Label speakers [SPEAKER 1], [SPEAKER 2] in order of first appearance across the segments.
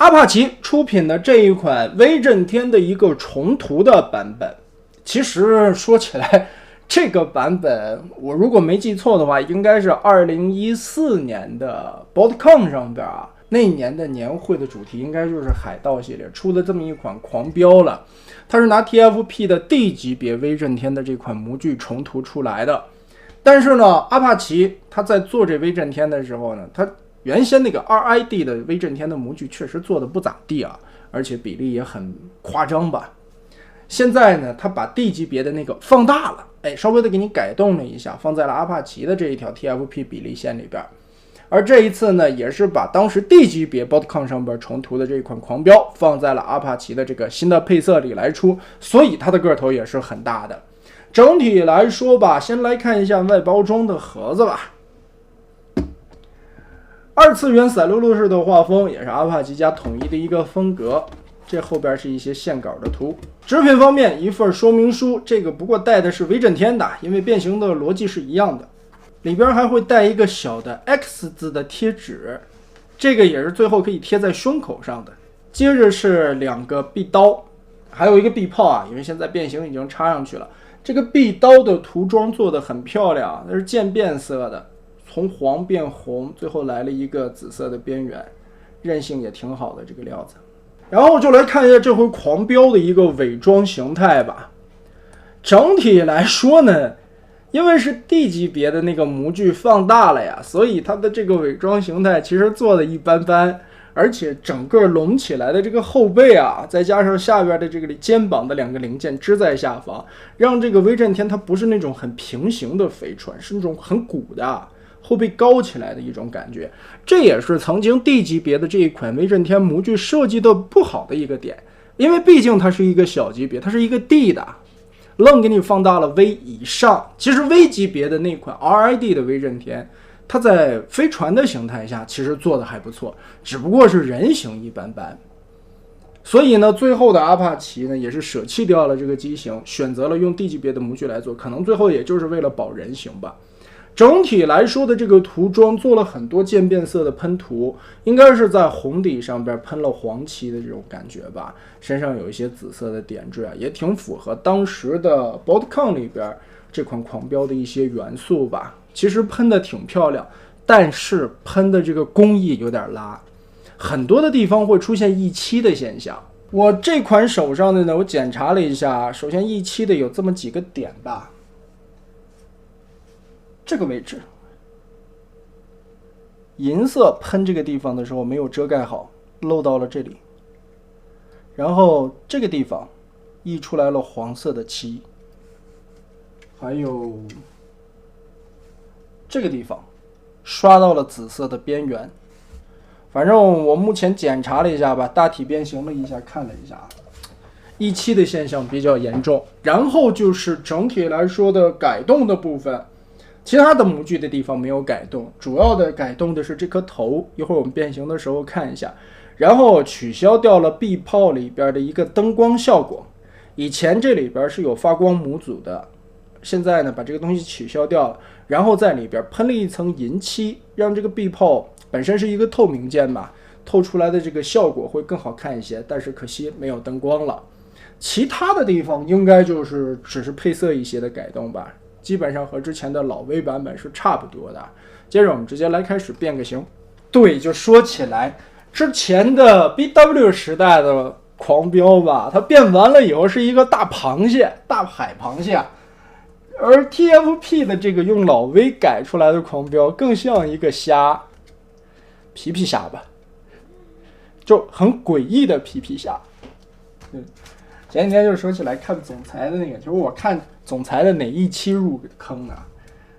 [SPEAKER 1] 阿帕奇出品的这一款威震天的一个重涂的版本，其实说起来，这个版本我如果没记错的话，应该是2014年的 BoardCon 上边啊，那年的年会的主题应该就是海盗系列出的这么一款狂飙了。它是拿 TFP 的 D 级别威震天的这款模具重涂出来的。但是呢，阿帕奇他在做这威震天的时候呢，他原先那个 RID 的威震天的模具确实做的不咋地啊，而且比例也很夸张吧。现在呢，他把 D 级别的那个放大了，稍微的给你改动了一下，放在了阿帕奇的这一条 TFP 比例线里边。而这一次呢，也是把当时 D 级别 BoardCon 上边重涂的这一款狂飙放在了阿帕奇的这个新的配色里来出，所以它的个头也是很大的。整体来说吧，先来看一下外包装的盒子吧。二次元散露露式的画风，也是阿帕奇家统一的一个风格。这后边是一些线稿的图。纸品方面，一份说明书，这个不过带的是威震天的，因为变形的逻辑是一样的。里边还会带一个小的 X 字的贴纸，这个也是最后可以贴在胸口上的。接着是2个臂刀，还有一个臂炮啊，因为现在变形已经插上去了。这个臂刀的涂装做得很漂亮，那是渐变色的，从黄变红，最后来了一个紫色的边缘，韧性也挺好的这个料子。然后就来看一下这回狂飙的一个伪装形态吧。整体来说呢，因为是 D 级别的那个模具放大了呀，所以它的这个伪装形态其实做的一般般，而且整个隆起来的这个后背啊，再加上下边的这个肩膀的2个零件支在下方，让这个威震天它不是那种很平行的飞船，是那种很鼓的后背高起来的一种感觉。这也是曾经 D 级别的这一款威震天模具设计的不好的一个点，因为毕竟它是一个小级别，它是一个 D 的，愣给你放大了 V 以上。其实 V 级别的那款 RID 的威震天，它在飞船的形态下其实做的还不错，只不过是人形一般般。所以呢，最后的阿帕奇呢也是舍弃掉了这个机型，选择了用 D 级别的模具来做，可能最后也就是为了保人形吧。整体来说的这个涂装做了很多渐变色的喷涂，应该是在红底上边喷了黄漆的这种感觉吧，身上有一些紫色的点缀啊，也挺符合当时的 BoardCon 里边这款狂飙的一些元素吧。其实喷的挺漂亮，但是喷的这个工艺有点拉，很多的地方会出现溢漆的现象。我这款手上的呢，我检查了一下，首先溢漆的有这么几个点吧。这个位置银色喷这个地方的时候没有遮盖好，漏到了这里，然后这个地方溢出来了黄色的漆，还有这个地方刷到了紫色的边缘。反正我目前检查了一下吧，大体变形了一下，看了一下，溢漆的现象比较严重。然后就是整体来说的改动的部分，其他的模具的地方没有改动，主要的改动的是这颗头，一会儿我们变形的时候看一下。然后取消掉了臂炮里边的一个灯光效果，以前这里边是有发光模组的，现在呢把这个东西取消掉了，然后在里边喷了一层银漆，让这个臂炮本身是一个透明件嘛，透出来的这个效果会更好看一些，但是可惜没有灯光了。其他的地方应该就是只是配色一些的改动吧，基本上和之前的老 V 版本是差不多的。接着我们直接来开始变个形。对，就说起来之前的 BW 时代的狂飙吧，它变完了以后是一个大螃蟹，大海螃蟹，而 TFP 的这个用老 V 改出来的狂飙更像一个虾，皮皮虾吧，就很诡异的皮皮虾。前几天就说起来看总裁的那个，就是我看总裁的哪一期入坑啊，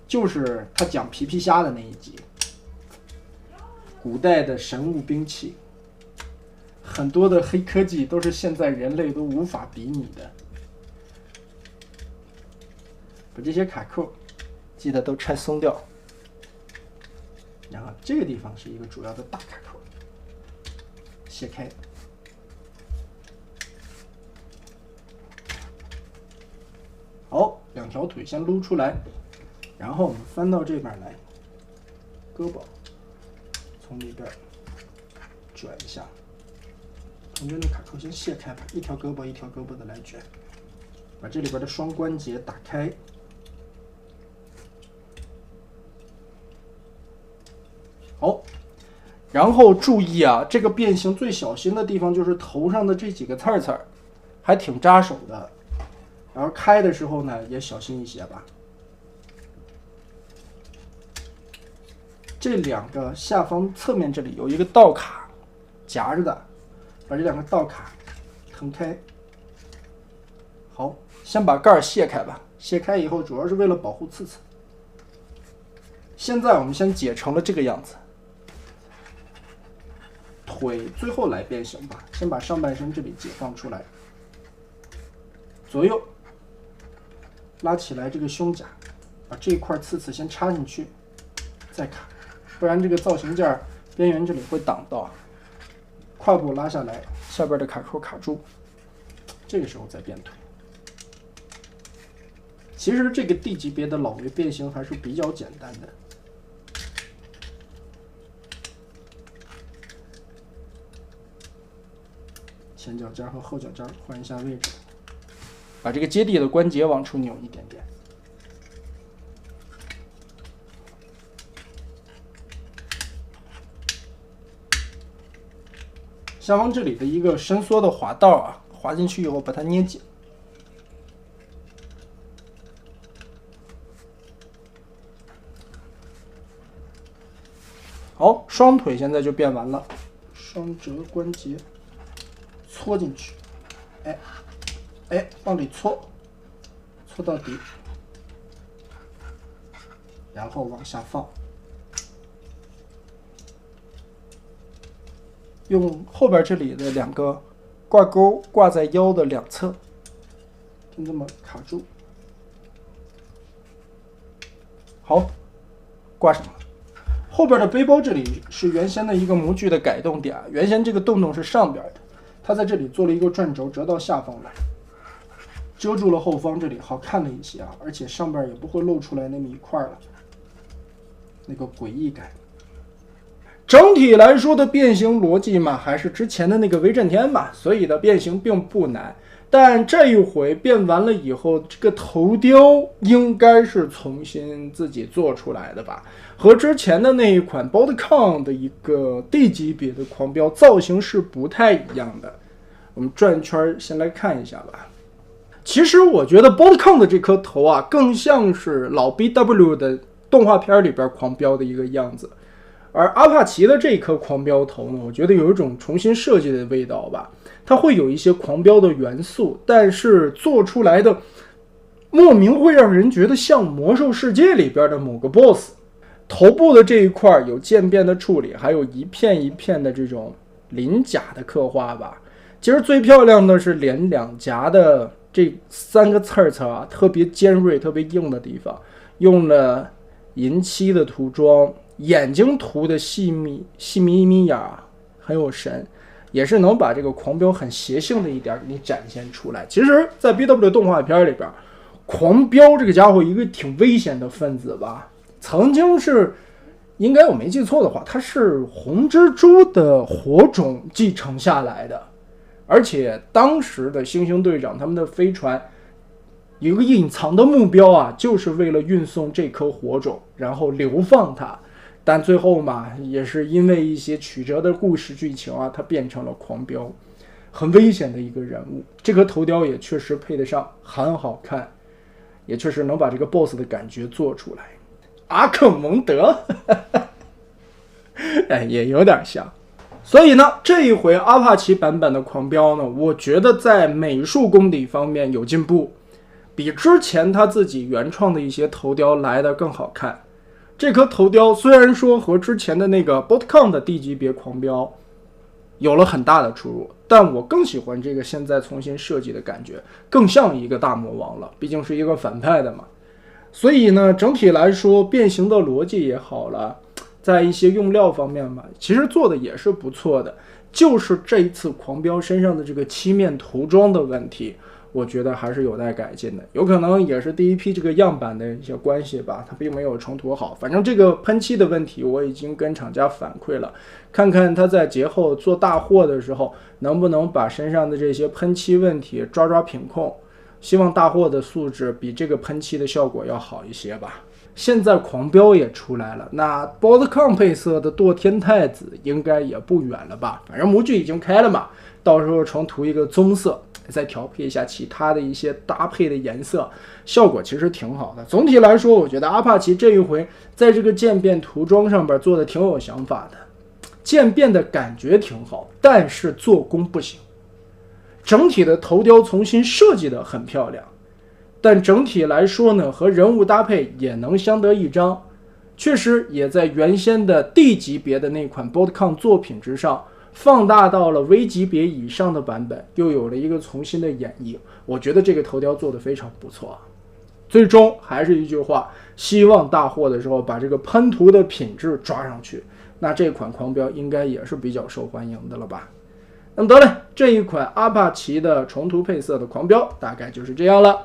[SPEAKER 1] 就是他讲皮皮虾的那一集，古代的神物兵器，很多的黑科技都是现在人类都无法比拟的。把这些卡扣记得都拆松掉，然后这个地方是一个主要的大卡扣，卸开。好，2条腿先撸出来，然后我们翻到这边来，胳膊从里边转一下，我们这卡扣先卸开吧，一条胳膊一条胳膊的来卷，把这里边的双关节打开。好，然后注意啊，这个变形最小心的地方就是头上的这几个刺儿，还挺扎手的。然后开的时候呢，也小心一些吧。这两个下方侧面这里有一个倒卡夹着的，把这两个倒卡腾开。好，先把盖儿卸开吧。卸开以后，主要是为了保护刺刺。现在我们先解成了这个样子。腿最后来变形吧，先把上半身这里解放出来，左右拉起来这个胸甲，把这一块刺刺先插进去，再卡，不然这个造型件边缘这里会挡到。胯部拉下来，下边的卡扣卡住，这个时候再变腿。其实这个 D 级别的老维变形还是比较简单的。前脚尖和后脚尖换一下位置，把这个接地的关节往出扭一点点。下方这里的一个伸缩的滑道啊，滑进去以后把它捏紧。好，双腿现在就变完了，双折关节搓进去，往里搓，搓到底，然后往下放，用后边这里的两个挂钩挂在腰的两侧，就这么卡住。好，挂上了。后边的背包这里是原先的一个模具的改动点，原先这个洞洞是上边的，它在这里做了一个转轴，折到下方来，遮住了后方这里，好看了一些啊，而且上边也不会露出来那么一块了，那个诡异感。整体来说的变形逻辑嘛，还是之前的那个威震天嘛，所以的变形并不难。但这一回变完了以后，这个头雕应该是重新自己做出来的吧，和之前的那一款 Bodcon 的一个 D 级别的狂飙造型是不太一样的。我们转圈先来看一下吧。其实我觉得 Bodcon 的这颗头啊，更像是老 BW 的动画片里边狂飙的一个样子。而阿帕奇的这颗狂飙头呢，我觉得有一种重新设计的味道吧，它会有一些狂飙的元素，但是做出来的莫名会让人觉得像魔兽世界里边的某个 BOSS。 头部的这一块有渐变的处理，还有一片一片的这种鳞甲的刻画吧。其实最漂亮的是脸两颊的这三个刺儿啊，特别尖锐特别硬的地方，用了银漆的涂装，眼睛涂的细眯眯眼，很有神，也是能把这个狂飙很邪性的一点给你展现出来。其实在 BW 动画片里边，狂飙这个家伙一个挺危险的分子吧，曾经是，应该我没记错的话，他是红蜘蛛的火种继承下来的。而且当时的猩猩队长他们的飞船有一个隐藏的目标啊，就是为了运送这颗火种，然后流放它。但最后嘛，也是因为一些曲折的故事剧情啊，它变成了狂飙，很危险的一个人物。这颗头雕也确实配得上，很好看，也确实能把这个 BOSS 的感觉做出来。阿克蒙德也有点像。所以呢，这一回阿帕奇版本的狂飙呢，我觉得在美术功底方面有进步，比之前他自己原创的一些头雕来的更好看。这颗头雕虽然说和之前的那个 Bodcon 的 D 级别狂飙有了很大的出入，但我更喜欢这个现在重新设计的感觉，更像一个大魔王了，毕竟是一个反派的嘛。所以呢，整体来说变形的逻辑也好了，在一些用料方面嘛，其实做的也是不错的。就是这一次狂飙身上的这个漆面涂装的问题，我觉得还是有待改进的，有可能也是第一批这个样板的一些关系吧，它并没有成图好。反正这个喷漆的问题我已经跟厂家反馈了，看看他在节后做大货的时候能不能把身上的这些喷漆问题抓品控，希望大货的素质比这个喷漆的效果要好一些吧。现在狂飙也出来了，那 Boldcom 配色的堕天太子应该也不远了吧？反正模具已经开了嘛，到时候重涂一个棕色，再调配一下其他的一些搭配的颜色，效果其实挺好的。总体来说，我觉得阿帕奇这一回在这个渐变涂装上边做的挺有想法的，渐变的感觉挺好，但是做工不行。整体的头雕重新设计的很漂亮，但整体来说呢，和人物搭配也能相得益彰，确实也在原先的 D 级别的那款 Boldcom 作品之上放大到了 V 级别以上的版本，又有了一个重新的演绎。我觉得这个头雕做得非常不错。最终还是一句话，希望大货的时候把这个喷涂的品质抓上去，那这款狂飙应该也是比较受欢迎的了吧。那么得了，这一款阿帕奇的重涂配色的狂飙大概就是这样了。